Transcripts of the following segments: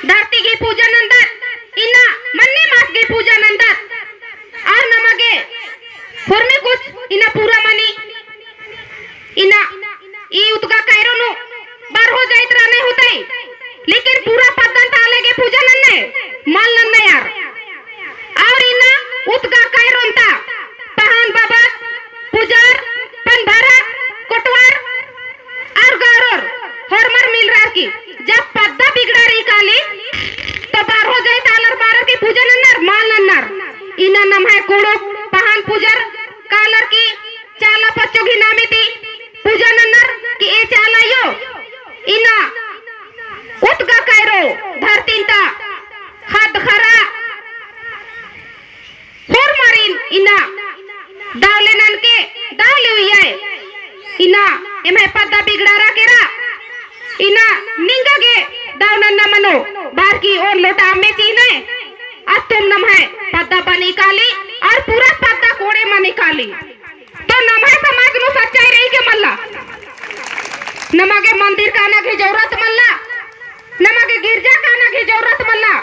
धरती की पूजा नंदत इना मन्ने मास की पूजा नंदत और नमगे होरमे कुछ इना पूरा मनी इना ई उतगा कैरोनु बार हो जाइत रहने होतई लेकिन पूरा पतन ताले के पूजा नन्ने माल नन्ने यार और इना उतगा कैरोंता पहान बाबा पुजार पन भरत कोटवार और गारोर हरमर मिल रहा की जब पद्दा बिगड़ा रही काली तो बार हो जाए तालर बारर की पूजा नन्नर माल नन्नर इना नम है कोड़ो पहान पुजार कालर की चाला पच्चो की नामी थी पूजा नन्नर की ए चाला यो इना उतगा कैरो धरतींता खद खरा होर मारिन इना दावले नन के दावले हुई है इना एमे पद्दा बिगड़ा रहा केरा इना निंगा के दावनन न मनो बार की और लोटा में चीने आज तुम नम है पद्दा बनी काली और पूरा पद्दा कोड़े में निकाली तो नम है समाज नु सच्चाई रही के मल्ला नमगे मंदिर काना की जरूरत मल्ला नमगे गिरजा काना की जरूरत मल्ला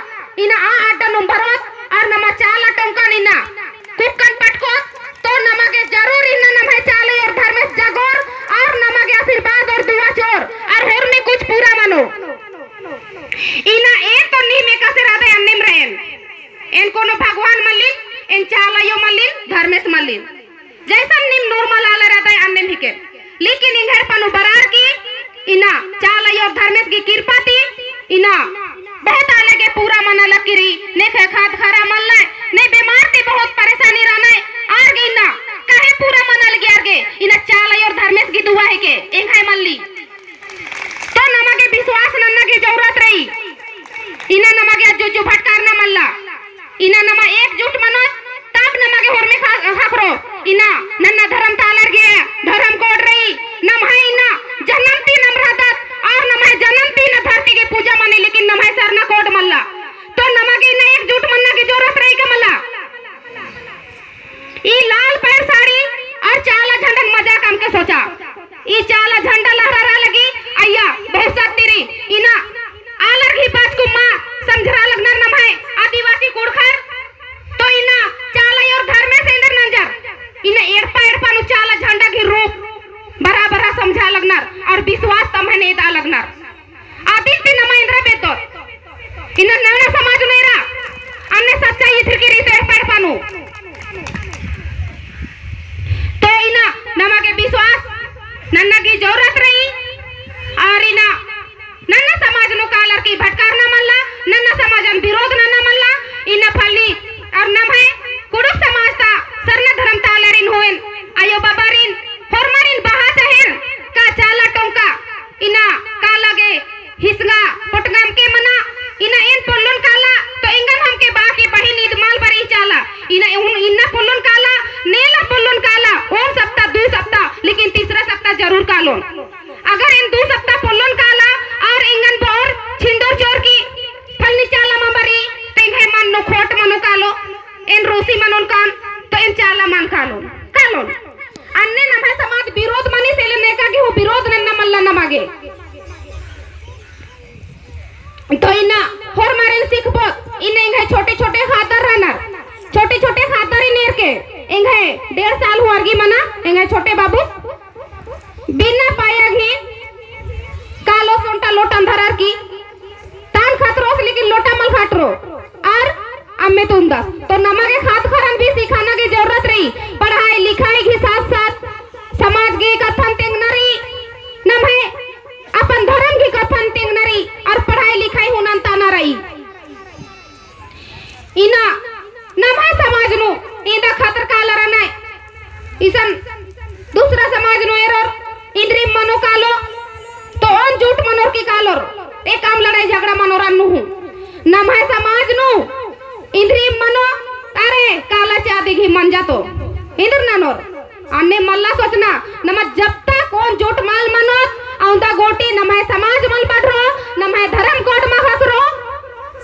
इना आ अड्डा नंबरत और नमा चाला टंका निना कुक्कन पटको तो नमगे जरूर इना नम है चाले और धर्मेश जगोर और नमगे आशीर्वाद और दुआ चोर और होर में कुछ पूरा मनो इना एक तो नी में कसे राधे अन्निम रहेन इन कोनो भगवान मल्लिन इन चालायो मल्लिन धर्मेश मल्लिन जैसा निम नॉर्मल आले राधे अन्निम ही के लेकिन इन घर पनु बरार की इना चालायो धर्मेश की कृपा थी इना बहुत आले के पूरा मना लकीरी ने खाद खरा मल्ला ने बीमार थी बहुत परेशानी रहना आर गे इना काहे पूरा मना लगी आर गे इना चालायो धर्मेश की दुआ है के एक है मल्ली तो नमगे विश्वास नन्ना की जरूरत रही इना नमगे जो भटकार न मल्ला इना नमा एकजुट मनो तब नमगे होर में खखरो इना नन्ना धर्म तालर गे धर्म कोड रही नम है इना जन्मती नम्रतात और नम है जन्मती न धरती की पूजा मनी लेकिन नम है सरना कोड मल्ला तो नमगे इना एकजुट मन्ना की जरूरत रही के मल्ला ई लाल पैर साड़ी और चाला झंडा मजा काम के सोचा ई चाला झंडा लहरा लगी अय्या बहुत सत्तीरी इना आलर घी पाँच कुम्मा समझरा लगनर नम है आदिवासी कुड़खर तो इना चाला और धर्मेश इंदर नंजर इना एड़पा नु चाला झंडा की रूप बरा बरा समझा लगनर और विश्वास तमहे ने दा लगनर आदित्य नम इंद्र बेतो इना नवना समाज मेरा अन्य सच्चाई इधर की रीत एड़पा पानु तो इना नमा के विश्वास नन्ना की जरूरत रही और इना नन्ना समाज नु कालर की भटकार न मल्ला नन्ना समाजन विरोध न मल्ला इना फली और नम है कुड़ुक समाज ता सरना धर्म तालरिन होइन आयो बाबारिन होरमारिन बहा चहेन का चाला टोंका इना का लगे हिसगा पटगाम के मना इना इन पुल्लुन काला तो इंगन हम के बा के बहिन ईद माल बरी चाला इना पुल्लुन काला नेला पुल्लुन काला ओम सप्ताह 2 सप्ताह लेकिन तीसरा सप्ताह जरूर कालोन अगर इन 2 सप्ताह पुल्लुन काला और इंगन बोर छिंदोर चोर की फलनी चाला मबरी तेंगे मन नो खोट मनो कालो इन रोसी मनोन कान तो इन चाला मान कालोन अन्य नम है समाज विरोध मनी सेले ने का कि वो विरोध न मल्ला न मागे तो इना होर मारेन सिखबो इन इंगे छोटे छोटे खादर रहनर छोटे छोटे खादर इनेर के इंगे 1.5 साल हुआरगी मना इंगे छोटे बाबू बिना पाया घी कालो सोंटा लोटन धरर की तान खतरोस लेकिन लोटा मल खाटरो और अम्मे तुंदा तो नमगे खाद खरन भी सिखाना की जरूरत रही पढ़ाई लिखाई के साथ साथ समाज के कथन तेंगनरी नम है अपन धर्म की कथन तेंगनरी और पढ़ाई लिखाई होना ताना रही इना नम है समाज नु इंदा खतर काला रहना इसन दूसरा समाज नु एरर इंद्री मनो कालो तो अन झूठ मनोर की कालोर एक काम लड़ाई झगड़ा मनोरन नु नम है समाज नु इंद्री मनो अरे काला चादी घी मन जातो इंद्र ननोर अन्ने मल्ला सोचना नम जब तक कौन झूठ माल मनो औंदा गोटी नम है समाज मल पढ़रो नम है धर्म कोड मा खसरो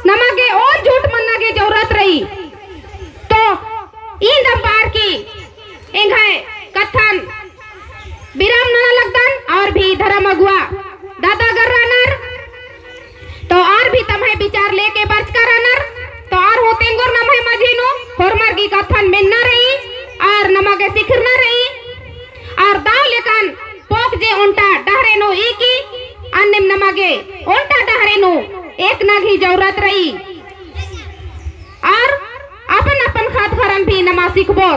नमगे और झूठ मनना की जरूरत रही तो इन दंपार की इंघे कथन विराम न लगदन और भी धर्म अगुआ दादा गर्रानर तो और भी तमहे विचार लेके बच करानर तो आर होतेंगोर नमहे मजीनो होरमर्गी कथन मिन्ना रही और नमगे सिखरना रही और दाव लेकन पोक जे उल्टा डहरेनो इकी अन्यम नमगे उल्टा डहरेनो एक नागी जरूरत रही और अपन अपन खाद खरन भी नमा सीखबो